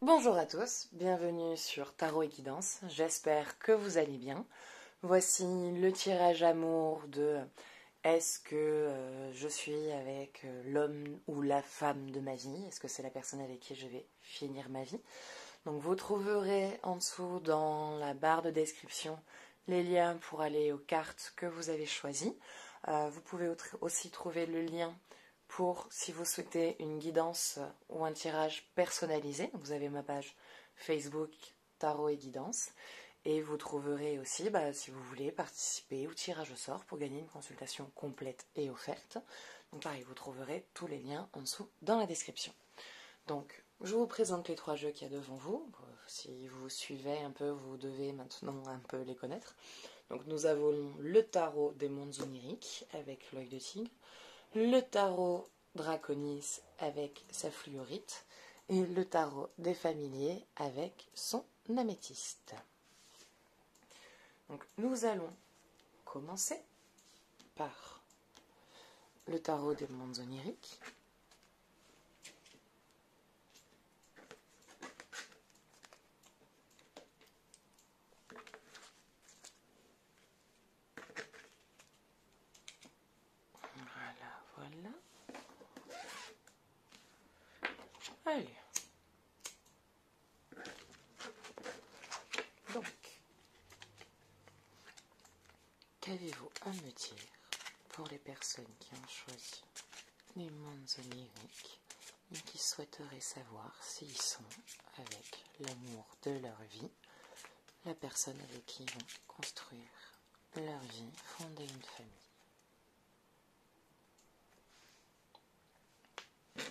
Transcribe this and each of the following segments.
Bonjour à tous, bienvenue sur Tarot et Guidance, j'espère que vous allez bien. Voici le tirage amour de est-ce que je suis avec l'homme ou la femme de ma vie, est-ce que c'est la personne avec qui je vais finir ma vie. Donc vous trouverez en dessous dans la barre de description les liens pour aller aux cartes que vous avez choisies. Vous pouvez aussi trouver le lien pour, si vous souhaitez, une guidance ou un tirage personnalisé. Vous avez ma page Facebook Tarot et Guidance. Et vous trouverez aussi, si vous voulez, participer au tirage au sort pour gagner une consultation complète et offerte. Donc pareil, vous trouverez tous les liens en dessous dans la description. Donc, je vous présente les trois jeux qu'il y a devant vous. Si vous suivez un peu, vous devez maintenant un peu les connaître. Donc nous avons le tarot des mondes oniriques avec l'œil de tigre, le tarot Draconis avec sa fluorite et le tarot des familiers avec son améthyste. Donc nous allons commencer par le tarot des mondes oniriques. Voilà. Allez. Donc, qu'avez-vous à me dire pour les personnes qui ont choisi les mondes oniriques et qui souhaiteraient savoir s'ils sont avec l'amour de leur vie, la personne avec qui ils vont construire leur vie, fonder une famille.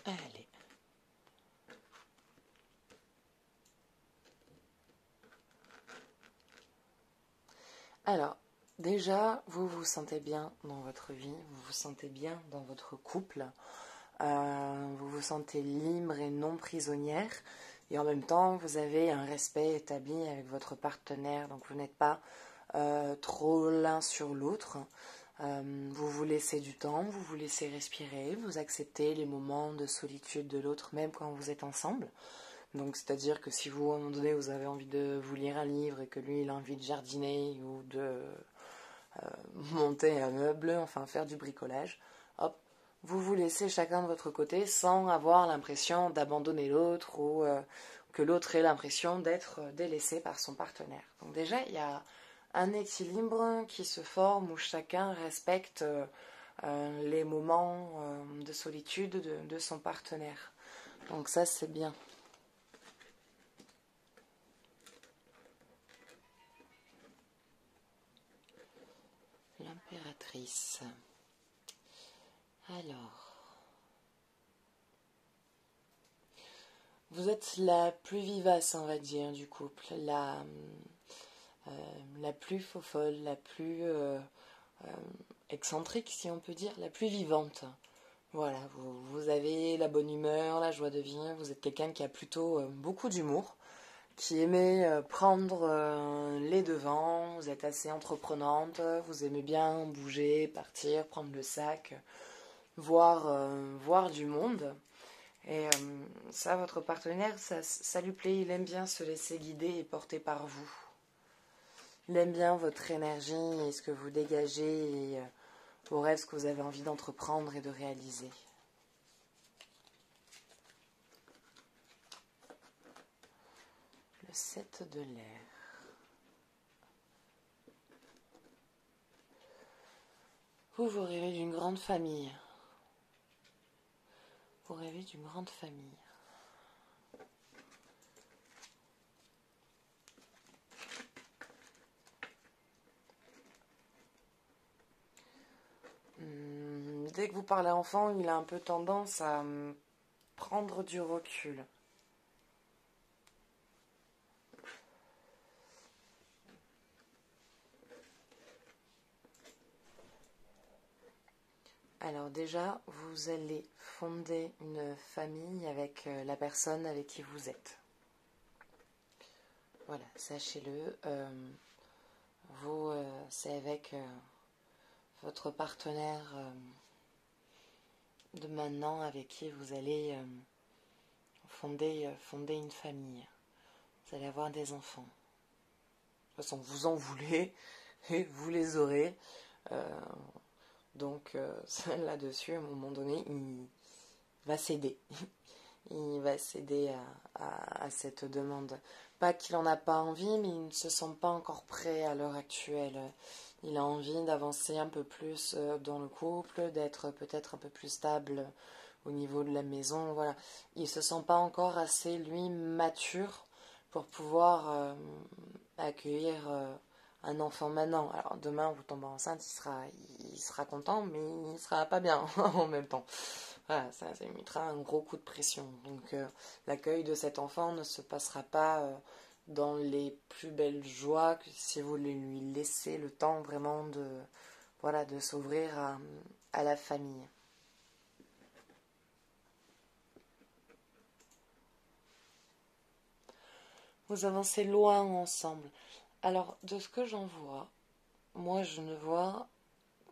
Allez. Alors, déjà, vous vous sentez bien dans votre vie, vous vous sentez bien dans votre couple, vous vous sentez libre et non prisonnière, et en même temps, vous avez un respect établi avec votre partenaire, donc vous n'êtes pas trop l'un sur l'autre. Vous vous laissez du temps, vous vous laissez respirer, vous acceptez les moments de solitude de l'autre, même quand vous êtes ensemble. Donc, c'est-à-dire que si vous, à un moment donné, vous avez envie de vous lire un livre et que lui, il a envie de jardiner ou de monter un meuble, enfin faire du bricolage, hop, vous vous laissez chacun de votre côté sans avoir l'impression d'abandonner l'autre ou que l'autre ait l'impression d'être délaissé par son partenaire. Donc déjà, il y a un équilibre qui se forme où chacun respecte les moments de solitude de son partenaire. Donc ça, c'est bien. L'impératrice. Alors, vous êtes la plus vivace, on va dire, du couple, la plus fofolle, la plus excentrique, si on peut dire, la plus vivante. Voilà, vous avez la bonne humeur, la joie de vivre, vous êtes quelqu'un qui a plutôt beaucoup d'humour, qui aimait prendre les devants, vous êtes assez entreprenante, vous aimez bien bouger, partir, prendre le sac, voir du monde. Et ça, votre partenaire, ça lui plaît, il aime bien se laisser guider et porter par vous. Il aime bien votre énergie et ce que vous dégagez et vos rêves, ce que vous avez envie d'entreprendre et de réaliser. Le 7 de l'air. Vous rêvez d'une grande famille. Vous rêvez d'une grande famille. Dès que vous parlez enfant, il a un peu tendance à prendre du recul. Alors déjà, vous allez fonder une famille avec la personne avec qui vous êtes. Voilà, sachez-le. C'est avec votre partenaire de maintenant avec qui vous allez fonder une famille. Vous allez avoir des enfants. De toute façon, vous en voulez et vous les aurez. Donc là-dessus, à un moment donné, il va céder. Il va céder à cette demande. Pas qu'il n'en a pas envie, mais il ne se sent pas encore prêt à l'heure actuelle. Il a envie d'avancer un peu plus dans le couple, d'être peut-être un peu plus stable au niveau de la maison. Voilà. Il ne se sent pas encore assez, lui, mature pour pouvoir accueillir un enfant maintenant. Alors demain, vous tombez enceinte, il sera content, mais il ne sera pas bien en même temps. Voilà, ça lui mettra un gros coup de pression. Donc l'accueil de cet enfant ne se passera pas dans les plus belles joies que si vous lui laissez le temps vraiment de s'ouvrir à la famille. Vous avancez loin ensemble. Alors, de ce que j'en vois, moi je ne vois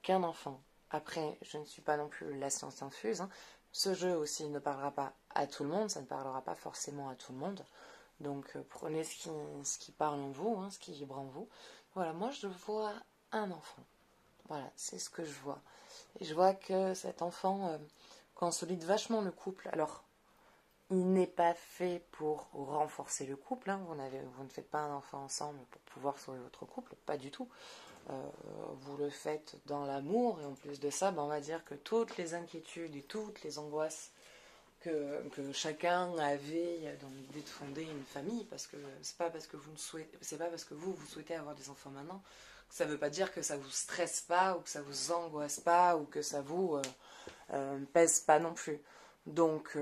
qu'un enfant. Après, je ne suis pas non plus la science infuse. Ce jeu aussi ne parlera pas à tout le monde, ça ne parlera pas forcément à tout le monde. Donc prenez ce qui parle en vous, ce qui vibre en vous. Voilà, moi je vois un enfant. Voilà, c'est ce que je vois. Et je vois que cet enfant consolide vachement le couple. Alors, il n'est pas fait pour renforcer le couple. Vous ne faites pas un enfant ensemble pour pouvoir sauver votre couple, pas du tout. Vous le faites dans l'amour, et en plus de ça, on va dire que toutes les inquiétudes et toutes les angoisses que chacun avait dans l'idée de fonder une famille, parce que c'est pas parce que vous souhaitez avoir des enfants maintenant, que ça veut pas dire que ça vous stresse pas, ou que ça vous angoisse pas, ou que ça vous pèse pas non plus. Donc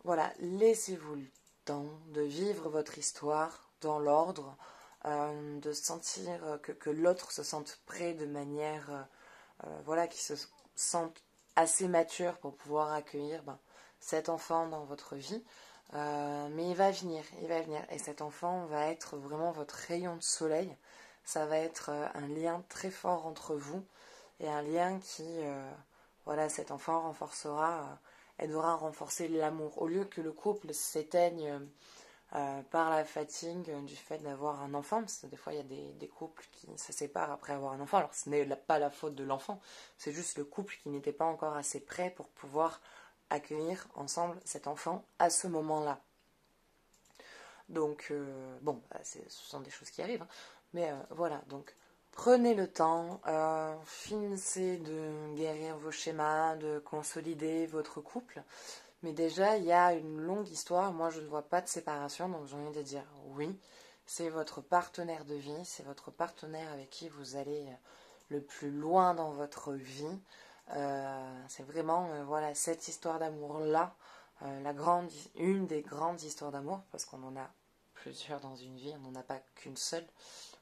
voilà, laissez-vous le temps de vivre votre histoire dans l'ordre, de sentir que l'autre se sente prêt de manière, qui se sente assez mature pour pouvoir accueillir cet enfant dans votre vie. Mais il va venir. Et cet enfant va être vraiment votre rayon de soleil. Ça va être un lien très fort entre vous et un lien qui, cet enfant renforcera, aidera à renforcer l'amour. Au lieu que le couple s'éteigne par la fatigue du fait d'avoir un enfant, parce que des fois il y a des couples qui se séparent après avoir un enfant. Alors ce n'est pas la faute de l'enfant, c'est juste le couple qui n'était pas encore assez prêt pour pouvoir accueillir ensemble cet enfant à ce moment-là. Donc ce sont des choses qui arrivent, mais voilà, donc prenez le temps, finissez de guérir vos schémas, de consolider votre couple. Mais déjà, il y a une longue histoire. Moi, je ne vois pas de séparation, donc j'ai envie de dire oui. C'est votre partenaire de vie, c'est votre partenaire avec qui vous allez le plus loin dans votre vie. C'est vraiment cette histoire d'amour-là, une des grandes histoires d'amour, parce qu'on en a plusieurs dans une vie, on n'en a pas qu'une seule.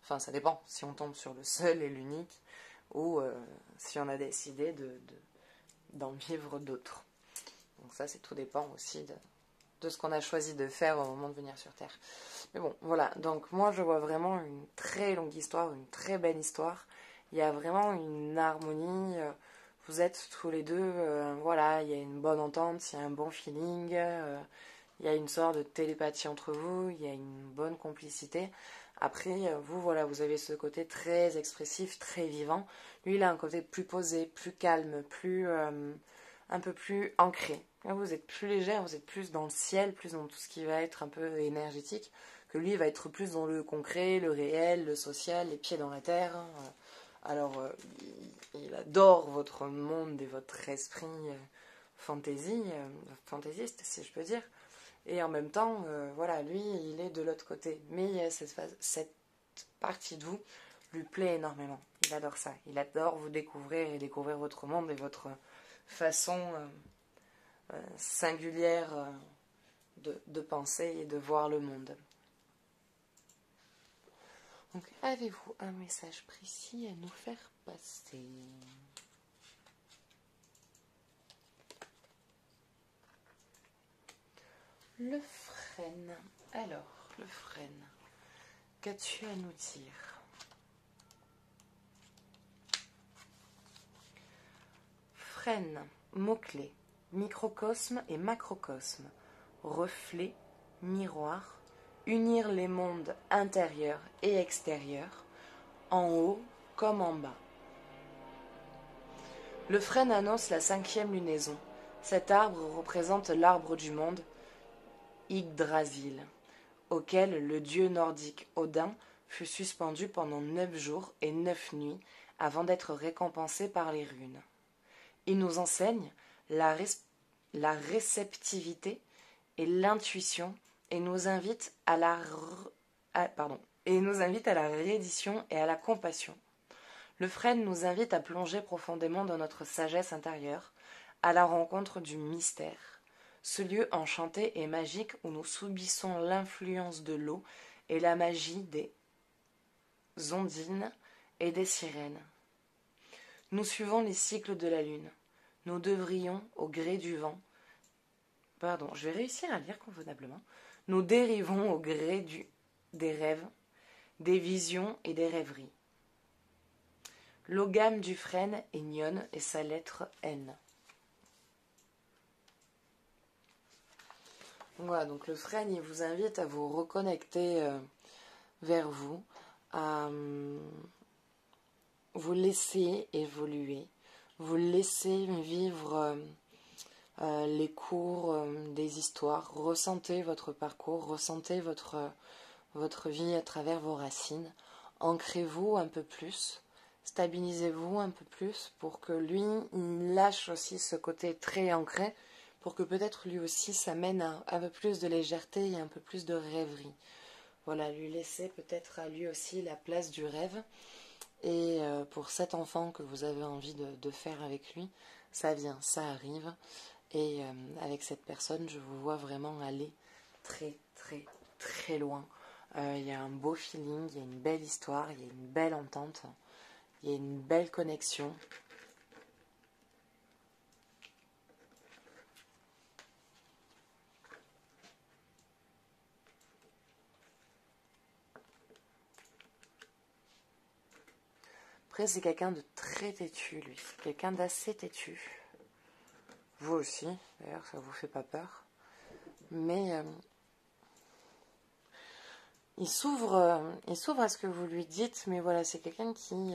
Enfin, ça dépend si on tombe sur le seul et l'unique, ou si on a décidé d'en vivre d'autres. Donc ça, tout dépend aussi de ce qu'on a choisi de faire au moment de venir sur Terre. Mais bon, voilà. Donc moi, je vois vraiment une très longue histoire, une très belle histoire. Il y a vraiment une harmonie. Vous êtes tous les deux, il y a une bonne entente, il y a un bon feeling. Il y a une sorte de télépathie entre vous, il y a une bonne complicité. Après, vous avez ce côté très expressif, très vivant. Lui, il a un côté plus posé, plus calme, un peu plus ancré. Vous êtes plus légère, vous êtes plus dans le ciel, plus dans tout ce qui va être un peu énergétique, que lui va être plus dans le concret, le réel, le social, les pieds dans la terre. Alors, il adore votre monde et votre esprit fantaisiste, si je peux dire. Et en même temps, lui, il est de l'autre côté. Mais cette partie de vous lui plaît énormément. Il adore ça. Il adore vous découvrir et découvrir votre monde et votre façon singulière de penser et de voir le monde. Donc, avez-vous un message précis à nous faire passer ? Le frêne. Alors, le frêne. Qu'as-tu à nous dire ? Frêne, mot-clé. microcosme et macrocosme, reflet, miroir, unir les mondes intérieurs et extérieurs, en haut comme en bas. Le frêne annonce la 5e lunaison. Cet arbre représente l'arbre du monde, Yggdrasil, auquel le dieu nordique Odin fut suspendu pendant 9 jours et 9 nuits avant d'être récompensé par les runes. Il nous enseigne la réceptivité et l'intuition et nous invite à la reddition et à la compassion. Le frêne nous invite à plonger profondément dans notre sagesse intérieure, à la rencontre du mystère, ce lieu enchanté et magique où nous subissons l'influence de l'eau et la magie des ondines et des sirènes. Nous suivons les cycles de la lune. Nous devrions, au gré du vent, je vais réussir à lire convenablement. Nous dérivons au gré des rêves, des visions et des rêveries. L'ogame du frêne est Nyon et sa lettre N. Voilà, donc le frêne, il vous invite à vous reconnecter vers vous, à vous laisser évoluer, vous laisser vivre les cours des histoires, ressentez votre parcours, ressentez votre vie à travers vos racines, ancrez-vous un peu plus, stabilisez-vous un peu plus pour que lui, il lâche aussi ce côté très ancré, pour que peut-être lui aussi ça mène à un peu plus de légèreté et un peu plus de rêverie. Voilà, lui laisser peut-être à lui aussi la place du rêve. Et pour cet enfant que vous avez envie de faire avec lui, ça vient, ça arrive. Et avec cette personne, je vous vois vraiment aller très très très loin. Il y a un beau feeling, il y a une belle histoire, il y a une belle entente, il y a une belle connexion. Après, c'est quelqu'un de très têtu, lui. Quelqu'un d'assez têtu. Vous aussi, d'ailleurs, ça vous fait pas peur. Mais il s'ouvre à ce que vous lui dites, mais voilà, c'est quelqu'un qui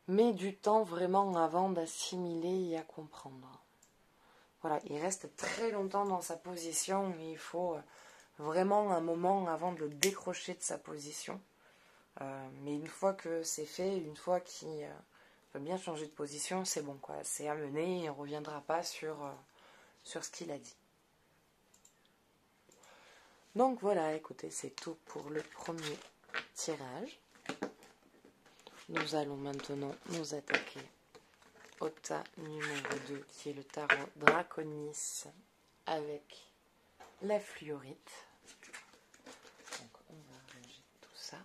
met du temps vraiment avant d'assimiler et à comprendre. Voilà, il reste très longtemps dans sa position, mais il faut vraiment un moment avant de le décrocher de sa position. Mais une fois que c'est fait, une fois qu'il peut bien changer de position, c'est bon, quoi. C'est amené, il ne reviendra pas sur ce qu'il a dit. Donc voilà, écoutez, c'est tout pour le premier tirage. Nous allons maintenant nous attaquer au tas numéro 2, qui est le tarot Draconis avec la fluorite. Donc on va ranger tout ça.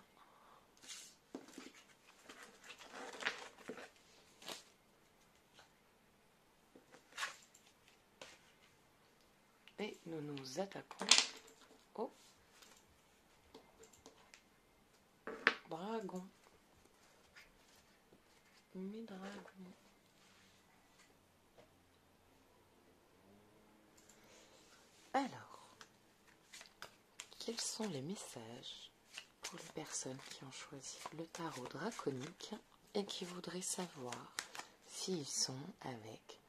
Et nous nous attaquons au dragon. Mes dragons. Alors, quels sont les messages pour les personnes qui ont choisi le tarot draconique et qui voudraient savoir s'ils sont avec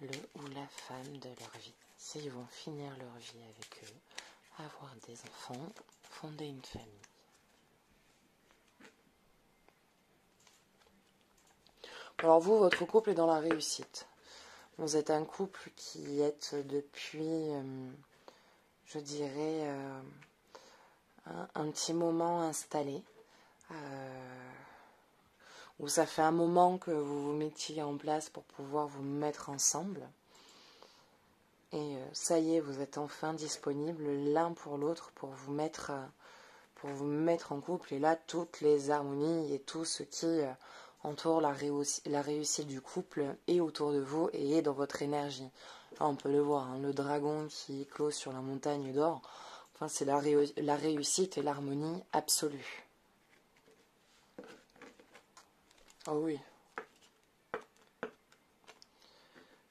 le ou la femme de leur vie, s'ils vont finir leur vie avec eux, avoir des enfants, fonder une famille. Alors vous, votre couple est dans la réussite. Vous êtes un couple qui est depuis, je dirais, un petit moment installé, où ça fait un moment que vous vous mettiez en place pour pouvoir vous mettre ensemble. Et ça y est, vous êtes enfin disponibles l'un pour l'autre pour vous mettre en couple. Et là, toutes les harmonies et tout ce qui entoure la réussite du couple est autour de vous et est dans votre énergie. Là, on peut le voir, hein, le dragon qui close sur la montagne d'or. Enfin, c'est la réussite et l'harmonie absolue. Oh oui.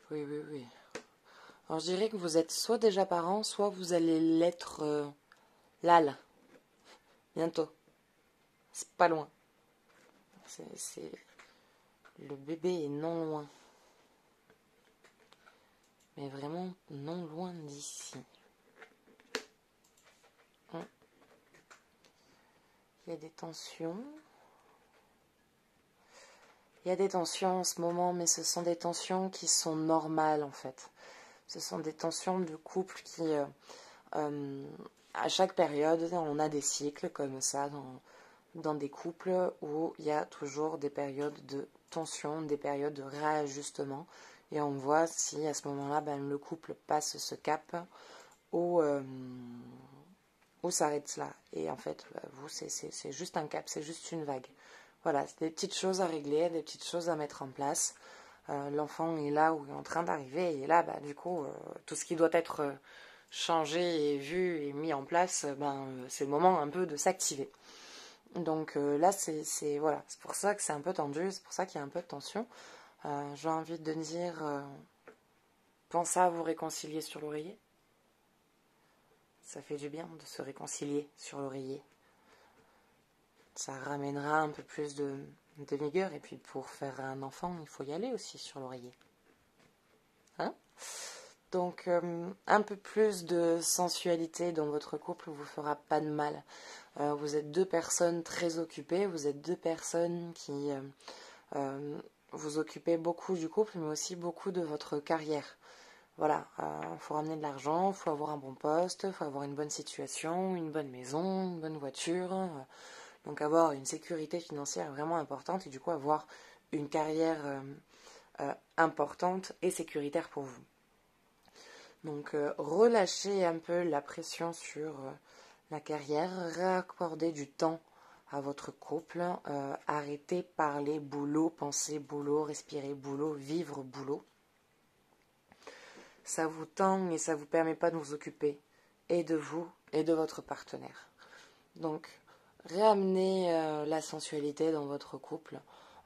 Oui, oui, oui. Alors je dirais que vous êtes soit déjà parents, soit vous allez l'être là, bientôt. C'est pas loin. Le bébé est non loin. Mais vraiment non loin d'ici. Il y a des tensions. Il y a des tensions en ce moment, mais ce sont des tensions qui sont normales en fait. Ce sont des tensions de couple qui, à chaque période, on a des cycles comme ça dans des couples où il y a toujours des périodes de tension, des périodes de réajustement. Et on voit si à ce moment-là, le couple passe ce cap ou s'arrête là. Et en fait, vous, c'est juste un cap, c'est juste une vague. Voilà, c'est des petites choses à régler, des petites choses à mettre en place. L'enfant est là où il est en train d'arriver. Et là, du coup, tout ce qui doit être changé et vu et mis en place, c'est le moment un peu de s'activer. Donc là, voilà, c'est pour ça que c'est un peu tendu, c'est pour ça qu'il y a un peu de tension. J'ai envie de dire, pensez à vous réconcilier sur l'oreiller. Ça fait du bien de se réconcilier sur l'oreiller. Ça ramènera un peu plus de vigueur. Et puis pour faire un enfant, il faut y aller aussi sur l'oreiller. Hein? Donc un peu plus de sensualité dans votre couple vous fera pas de mal. Vous êtes deux personnes très occupées, vous êtes deux personnes qui vous occupez beaucoup du couple, mais aussi beaucoup de votre carrière. Voilà, faut ramener de l'argent, faut avoir un bon poste, faut avoir une bonne situation, une bonne maison, une bonne voiture. Donc avoir une sécurité financière vraiment importante et du coup avoir une carrière importante et sécuritaire pour vous. Donc relâchez un peu la pression sur la carrière, réaccorder du temps à votre couple, arrêtez parler boulot, penser boulot, respirer boulot, vivre boulot. Ça vous tend et ça ne vous permet pas de vous occuper et de vous et de votre partenaire. Donc réamenez la sensualité dans votre couple.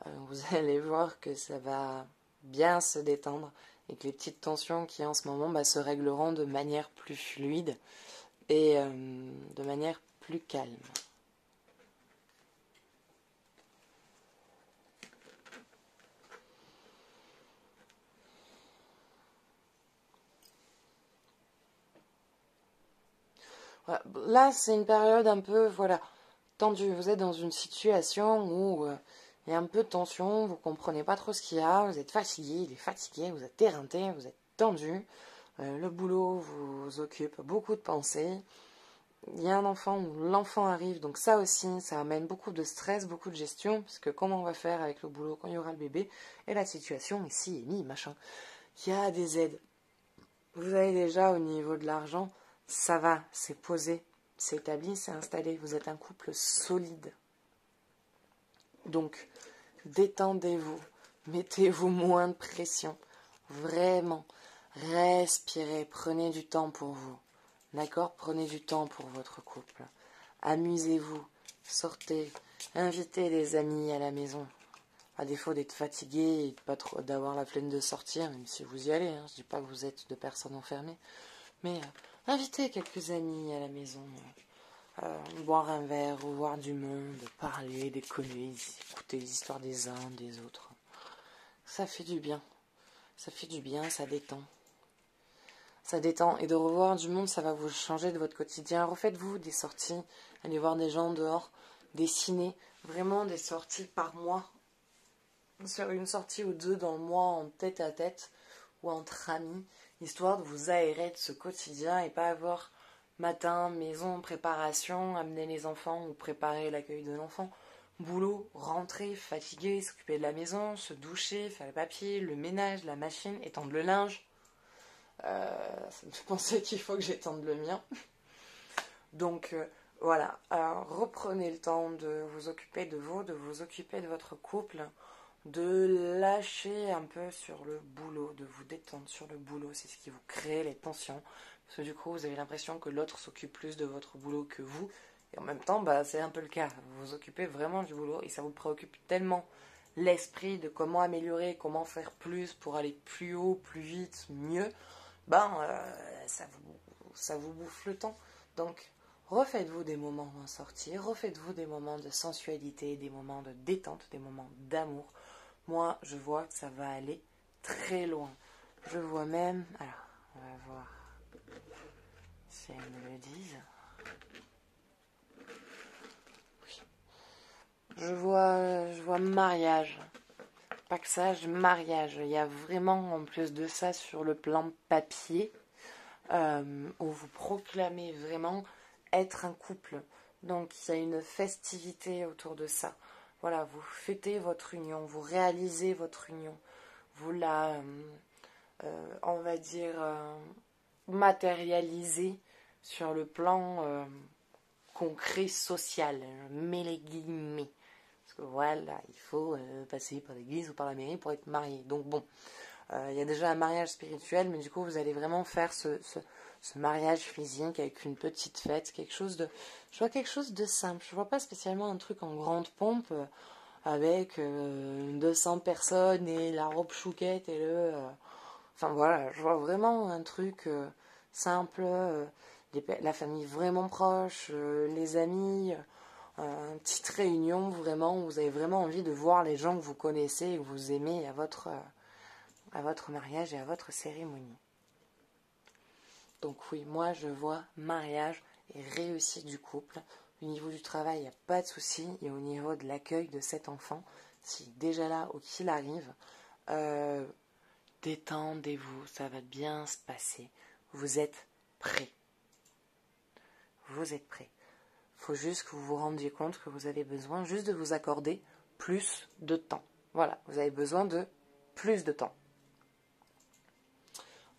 Vous allez voir que ça va bien se détendre et que les petites tensions qui en ce moment se régleront de manière plus fluide et de manière plus calme. Voilà. Là, c'est une période un peu tendue. Vous êtes dans une situation où il y a un peu de tension, vous comprenez pas trop ce qu'il y a, vous êtes fatigué, il est fatigué, vous êtes éreinté, vous êtes tendu. Le boulot vous occupe beaucoup de pensées. Il y a un enfant où l'enfant arrive, donc ça aussi, ça amène beaucoup de stress, beaucoup de gestion, parce que comment on va faire avec le boulot quand il y aura le bébé, et la situation ici est mise, machin. Il y a des aides. Vous avez déjà au niveau de l'argent, ça va, c'est posé, c'est établi, c'est installé, vous êtes un couple solide. Donc, détendez-vous, mettez-vous moins de pression, vraiment, respirez, prenez du temps pour vous. D'accord? Prenez du temps pour votre couple. Amusez-vous, sortez, invitez des amis à la maison. À défaut d'être fatigué et de pas trop d'avoir la flemme de sortir, même si vous y allez, hein, je dis pas que vous êtes de personnes enfermées, mais invitez quelques amis à la maison, boire un verre, voir du monde, parler, déconner, écouter les histoires des uns, des autres. Ça fait du bien. Ça fait du bien, ça détend. Ça détend. Et de revoir du monde, ça va vous changer de votre quotidien. Refaites-vous des sorties. Allez voir des gens dehors. Des ciné. Vraiment des sorties par mois. Faire une sortie ou deux dans le mois en tête à tête ou entre amis. Histoire de vous aérer de ce quotidien et pas avoir matin, maison, préparation, amener les enfants ou préparer l'accueil de l'enfant. Boulot, rentrer, fatigué, s'occuper de la maison, se doucher, faire les papiers, le ménage, la machine, étendre le linge. Ça me fait penser qu'il faut que j'étende le mien. Donc voilà, alors, reprenez le temps de vous occuper de vous, de vous occuper de votre couple, de lâcher un peu sur le boulot, de vous détendre sur le boulot, c'est ce qui vous crée les tensions. Parce que du coup, vous avez l'impression que l'autre s'occupe plus de votre boulot que vous. Et en même temps, c'est un peu le cas. Vous vous occupez vraiment du boulot et ça vous préoccupe tellement l'esprit de comment améliorer, comment faire plus pour aller plus haut, plus vite, mieux, ça vous bouffe le temps. Donc, refaites-vous des moments en sortie, refaites-vous des moments de sensualité, des moments de détente, des moments d'amour. Moi, je vois que ça va aller très loin. Je vois même... Alors, on va voir si elles me le disent. Oui. Je vois mariage. Pas que ça, mariage. Il y a vraiment, en plus de ça, sur le plan papier, où vous proclamez vraiment être un couple. Donc, il y a une festivité autour de ça. Voilà, vous fêtez votre union, vous réalisez votre union. Vous la, on va dire, matérialisez sur le plan concret social. Je mets les guillemets. Parce que voilà, il faut passer par l'église ou par la mairie pour être marié. Donc bon, il y a déjà un mariage spirituel, mais du coup, vous allez vraiment faire ce mariage physique avec une petite fête, quelque chose de... Je vois quelque chose de simple. Je vois pas spécialement un truc en grande pompe avec 200 personnes et la robe chouquette et le... Enfin voilà, je vois vraiment un truc simple, la famille vraiment proche, les amis, une petite réunion vraiment où vous avez vraiment envie de voir les gens que vous connaissez et que vous aimez à votre mariage et à votre cérémonie. Donc oui, moi je vois mariage et réussite du couple. Au niveau du travail, il n'y a pas de souci. Et au niveau de l'accueil de cet enfant, si déjà là ou qu'il arrive, détendez-vous, ça va bien se passer. Vous êtes prêts. Vous êtes prêts. Il faut juste que vous vous rendiez compte que vous avez besoin juste de vous accorder plus de temps. Voilà, vous avez besoin de plus de temps.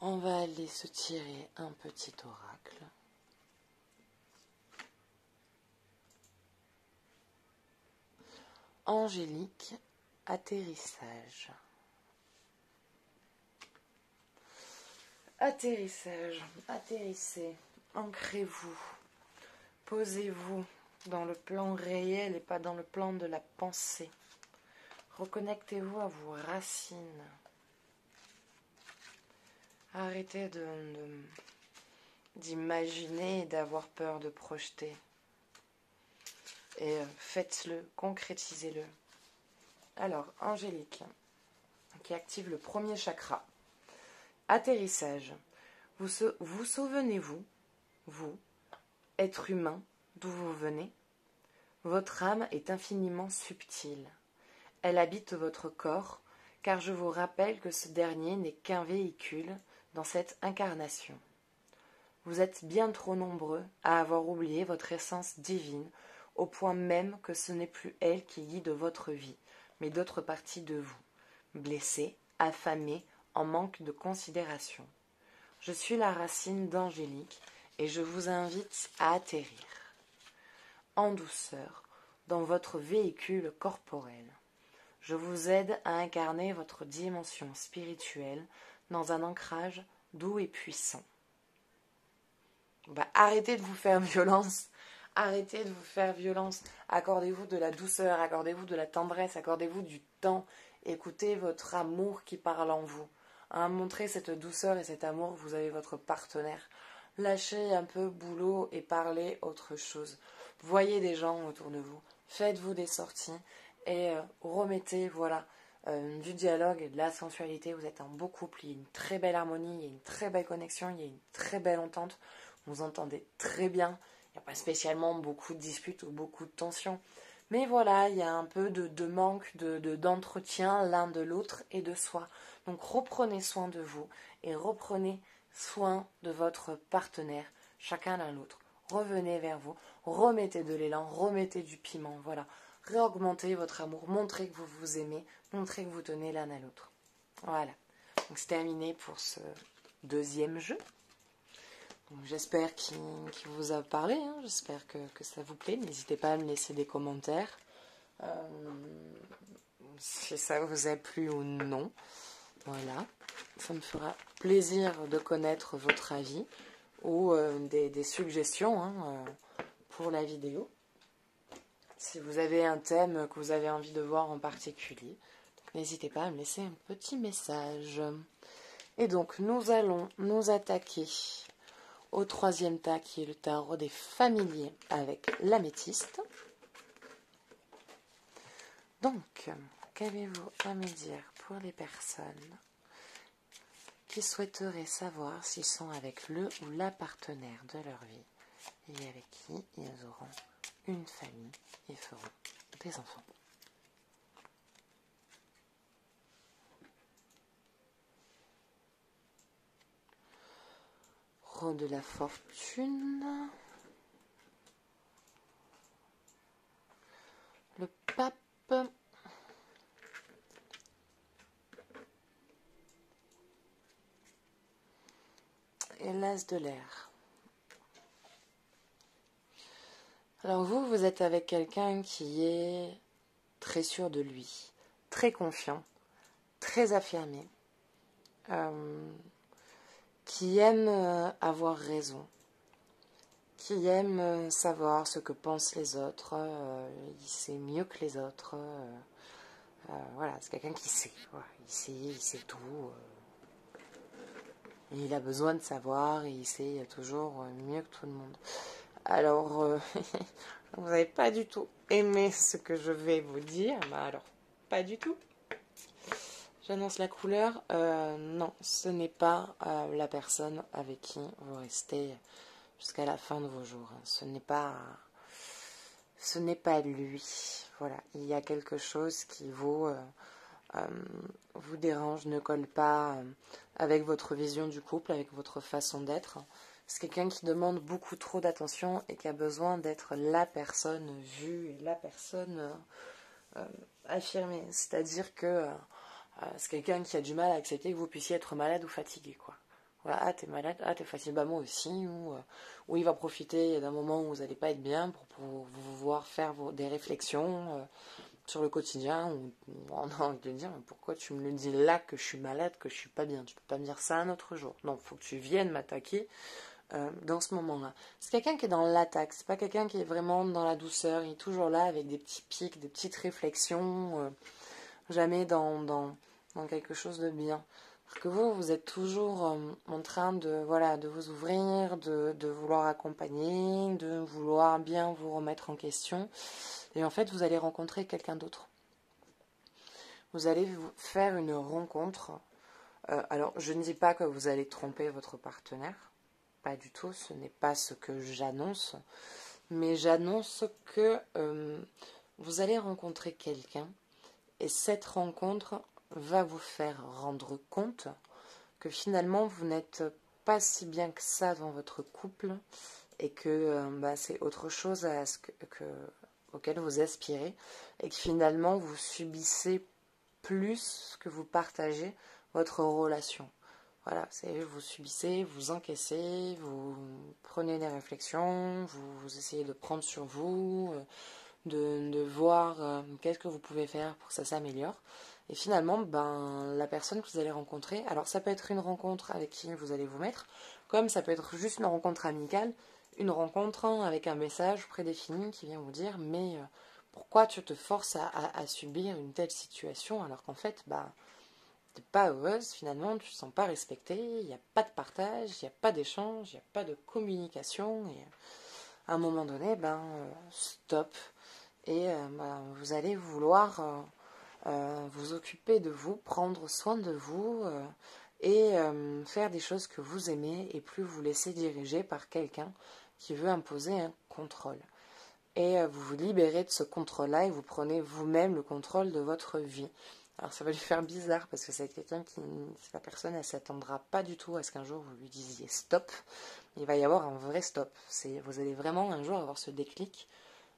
On va aller se tirer un petit oracle. Angélique, atterrissage. Atterrissage, atterrissez, ancrez-vous, posez-vous dans le plan réel et pas dans le plan de la pensée. Reconnectez-vous à vos racines. Arrêtez d'imaginer et d'avoir peur de projeter. Et faites-le, concrétisez-le. Alors, Angélique, qui active le premier chakra. Atterrissage. Vous souvenez-vous, vous, être humain, d'où vous venez? Votre âme est infiniment subtile. Elle habite votre corps, car je vous rappelle que ce dernier n'est qu'un véhicule dans cette incarnation. Vous êtes bien trop nombreux à avoir oublié votre essence divine, au point même que ce n'est plus elle qui guide votre vie, mais d'autres parties de vous, blessées, affamées, en manque de considération. Je suis la racine d'Angélique et je vous invite à atterrir en douceur dans votre véhicule corporel. Je vous aide à incarner votre dimension spirituelle dans un ancrage doux et puissant. Arrêtez de vous faire violence. Arrêtez de vous faire violence. Accordez-vous de la douceur, accordez-vous de la tendresse, accordez-vous du temps. Écoutez votre amour qui parle en vous. Montrez cette douceur et cet amour que vous avez votre partenaire. Lâchez un peu boulot et parlez autre chose. Voyez des gens autour de vous. Faites-vous des sorties et remettez du dialogue et de la sensualité. Vous êtes un beau couple, il y a une très belle harmonie, il y a une très belle connexion, il y a une très belle entente. Vous entendez très bien. Il n'y a pas spécialement beaucoup de disputes ou beaucoup de tensions. Mais voilà, il y a un peu de manque d'entretien l'un de l'autre et de soi. Donc reprenez soin de vous et reprenez soin de votre partenaire, chacun l'un l'autre. Revenez vers vous, remettez de l'élan, remettez du piment, voilà. Réaugmentez votre amour, montrez que vous vous aimez, montrez que vous tenez l'un à l'autre. Voilà. Donc c'est terminé pour ce deuxième jeu. J'espère qu'il vous a parlé, hein. J'espère que ça vous plaît. N'hésitez pas à me laisser des commentaires si ça vous a plu ou non. Voilà, ça me fera plaisir de connaître votre avis ou des suggestions pour la vidéo. Si vous avez un thème que vous avez envie de voir en particulier, n'hésitez pas à me laisser un petit message. Et donc, nous allons nous attaquer au troisième tas, qui est le tarot des familiers avec l'améthyste. Donc, qu'avez-vous à me dire pour les personnes qui souhaiteraient savoir s'ils sont avec le ou la partenaire de leur vie et avec qui ils auront une famille et feront des enfants? Roi de la fortune, le pape et l'as de l'air. Alors vous êtes avec quelqu'un qui est très sûr de lui, très confiant, très affirmé, qui aime avoir raison, qui aime savoir ce que pensent les autres, il sait mieux que les autres, voilà, c'est quelqu'un qui sait, voilà, il sait tout, et il a besoin de savoir, et il sait toujours mieux que tout le monde. Alors, vous n'avez pas du tout aimé ce que je vais vous dire, bah alors, pas du tout. J'annonce la couleur, non, ce n'est pas la personne avec qui vous restez jusqu'à la fin de vos jours. Ce n'est pas lui. Voilà, il y a quelque chose qui vous dérange, ne colle pas avec votre vision du couple, avec votre façon d'être. C'est quelqu'un qui demande beaucoup trop d'attention et qui a besoin d'être la personne vue et la personne affirmée. C'est-à-dire que c'est quelqu'un qui a du mal à accepter que vous puissiez être malade ou fatigué, quoi. Voilà, ah t'es malade, ah t'es fatigué, bah moi aussi, ou il va profiter d'un moment où vous n'allez pas être bien pour vous voir faire des réflexions sur le quotidien, où on a envie de dire, pourquoi tu me le dis là que je suis malade, que je suis pas bien, tu peux pas me dire ça un autre jour. Non, faut que tu viennes m'attaquer dans ce moment-là. C'est quelqu'un qui est dans l'attaque, c'est pas quelqu'un qui est vraiment dans la douceur, il est toujours là avec des petits pics, des petites réflexions, jamais dans quelque chose de bien. Parce que vous êtes toujours en train de, voilà, de vous ouvrir, de vouloir accompagner, de vouloir bien vous remettre en question. Et en fait, vous allez rencontrer quelqu'un d'autre. Vous allez faire une rencontre. Alors, je ne dis pas que vous allez tromper votre partenaire. Pas du tout, ce n'est pas ce que j'annonce. Mais j'annonce que vous allez rencontrer quelqu'un. Et cette rencontre va vous faire rendre compte que finalement vous n'êtes pas si bien que ça dans votre couple et que c'est autre chose auquel vous aspirez et que finalement vous subissez plus que vous partagez votre relation. Voilà, vous subissez, vous encaissez, vous prenez des réflexions, vous essayez de prendre sur vous, de voir qu'est-ce que vous pouvez faire pour que ça s'améliore. Et finalement, la personne que vous allez rencontrer, alors ça peut être une rencontre avec qui vous allez vous mettre, comme ça peut être juste une rencontre amicale, une rencontre avec un message prédéfini qui vient vous dire mais pourquoi tu te forces à subir une telle situation alors qu'en fait, t'es pas heureuse finalement, tu te sens pas respectée, il n'y a pas de partage, il n'y a pas d'échange, il n'y a pas de communication et à un moment donné, stop. Et vous allez vouloir vous occuper de vous, prendre soin de vous et faire des choses que vous aimez et plus vous laisser diriger par quelqu'un qui veut imposer un contrôle. Et vous vous libérez de ce contrôle-là et vous prenez vous-même le contrôle de votre vie. Alors ça va lui faire bizarre parce que c'est quelqu'un la personne, elle ne s'attendra pas du tout à ce qu'un jour vous lui disiez stop. Il va y avoir un vrai stop. Vous allez vraiment un jour avoir ce déclic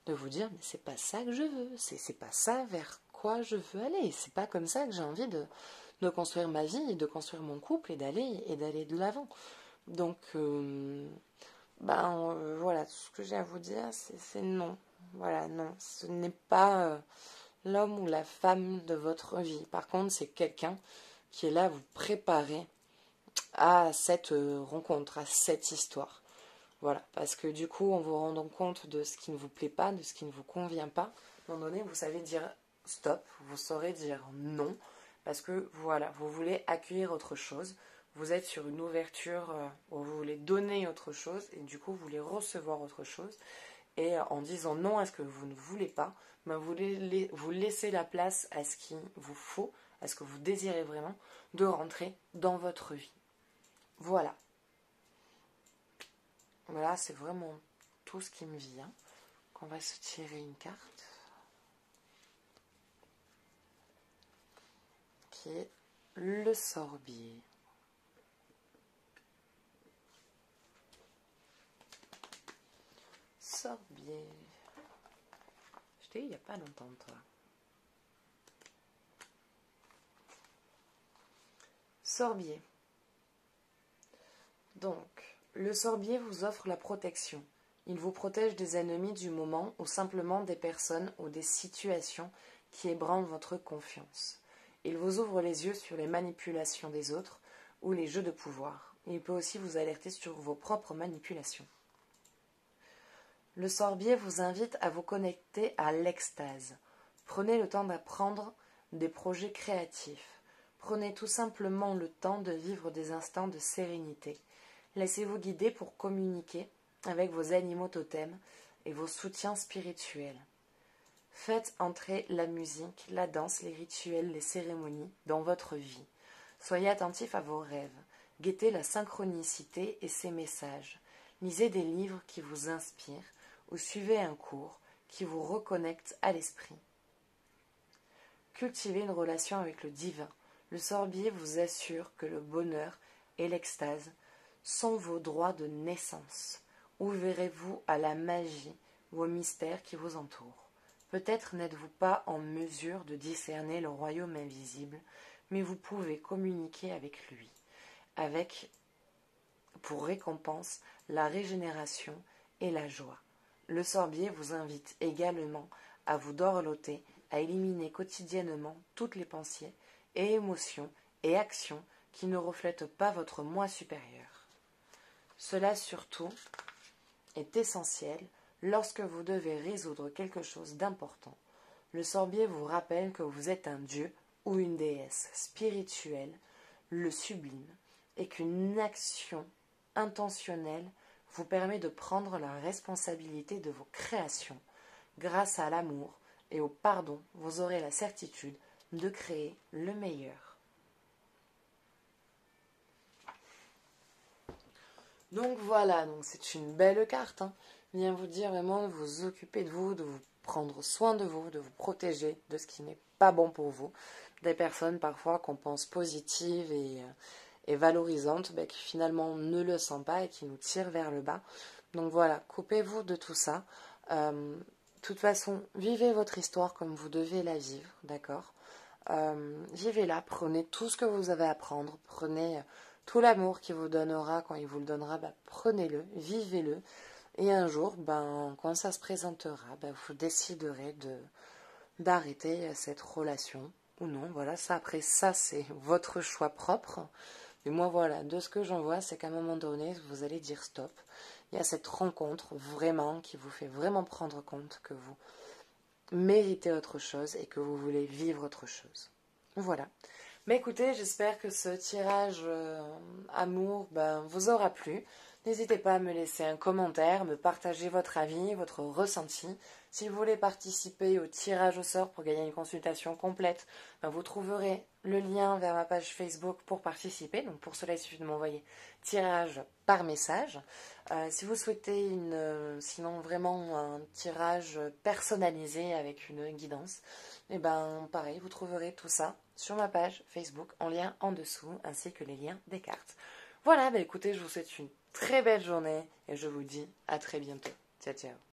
de vous dire mais c'est pas ça que je veux, c'est pas ça vers quoi je veux aller, c'est pas comme ça que j'ai envie de construire ma vie et de construire mon couple et d'aller de l'avant. Donc voilà, tout ce que j'ai à vous dire c'est non. Voilà, non, ce n'est pas l'homme ou la femme de votre vie. Par contre, c'est quelqu'un qui est là à vous préparer à cette rencontre, à cette histoire. Voilà, parce que du coup, en vous rendant compte de ce qui ne vous plaît pas, de ce qui ne vous convient pas, à un moment donné, vous savez dire stop, vous saurez dire non, parce que voilà, vous voulez accueillir autre chose, vous êtes sur une ouverture où vous voulez donner autre chose et du coup vous voulez recevoir autre chose. Et en disant non à ce que vous ne voulez pas, ben vous laissez la place à ce qu'il vous faut, à ce que vous désirez vraiment, de rentrer dans votre vie. Voilà. Voilà, c'est vraiment tout ce qui me vient. On va se tirer une carte qui est le sorbier. Sorbier. Je t'ai eu il n'y a pas longtemps, toi. Sorbier. Donc, le sorbier vous offre la protection. Il vous protège des ennemis du moment ou simplement des personnes ou des situations qui ébranlent votre confiance. Il vous ouvre les yeux sur les manipulations des autres ou les jeux de pouvoir. Il peut aussi vous alerter sur vos propres manipulations. Le sorbier vous invite à vous connecter à l'extase. Prenez le temps d'apprendre des projets créatifs. Prenez tout simplement le temps de vivre des instants de sérénité. Laissez-vous guider pour communiquer avec vos animaux totems et vos soutiens spirituels. Faites entrer la musique, la danse, les rituels, les cérémonies dans votre vie. Soyez attentif à vos rêves. Guettez la synchronicité et ses messages. Lisez des livres qui vous inspirent ou suivez un cours qui vous reconnecte à l'esprit. Cultivez une relation avec le divin. Le sorbier vous assure que le bonheur et l'extase sont vos droits de naissance. Ouvrez-vous à la magie ou aux mystères qui vous entourent. Peut-être n'êtes-vous pas en mesure de discerner le royaume invisible, mais vous pouvez communiquer avec lui, avec pour récompense la régénération et la joie. Le sorbier vous invite également à vous dorloter, à éliminer quotidiennement toutes les pensées et émotions et actions qui ne reflètent pas votre moi supérieur. Cela surtout est essentiel lorsque vous devez résoudre quelque chose d'important. Le sorbier vous rappelle que vous êtes un dieu ou une déesse spirituelle, le sublime, et qu'une action intentionnelle vous permet de prendre la responsabilité de vos créations. Grâce à l'amour et au pardon, vous aurez la certitude de créer le meilleur. Donc voilà, donc c'est une belle carte. Vient vous dire vraiment de vous occuper de vous prendre soin de vous protéger de ce qui n'est pas bon pour vous. Des personnes parfois qu'on pense positives et valorisantes, qui finalement ne le sont pas et qui nous tirent vers le bas. Donc voilà, coupez-vous de tout ça. De toute façon, vivez votre histoire comme vous devez la vivre, d'accord ? Vivez-la, prenez tout ce que vous avez à prendre, prenez tout l'amour qu'il vous donnera quand il vous le donnera, prenez-le, vivez-le. Et un jour, quand ça se présentera, vous déciderez d'arrêter cette relation ou non. Voilà, ça après ça, c'est votre choix propre. Mais moi, voilà, de ce que j'en vois, c'est qu'à un moment donné, vous allez dire stop. Il y a cette rencontre vraiment qui vous fait vraiment prendre compte que vous méritez autre chose et que vous voulez vivre autre chose. Voilà. Mais écoutez, j'espère que ce tirage amour vous aura plu. N'hésitez pas à me laisser un commentaire, me partager votre avis, votre ressenti. Si vous voulez participer au tirage au sort pour gagner une consultation complète, vous trouverez le lien vers ma page Facebook pour participer. Donc pour cela, il suffit de m'envoyer tirage par message. Si vous souhaitez sinon vraiment un tirage personnalisé avec une guidance, pareil, vous trouverez tout ça sur ma page Facebook en lien en dessous, ainsi que les liens des cartes. Voilà, écoutez, je vous souhaite une très belle journée et je vous dis à très bientôt. Ciao, ciao.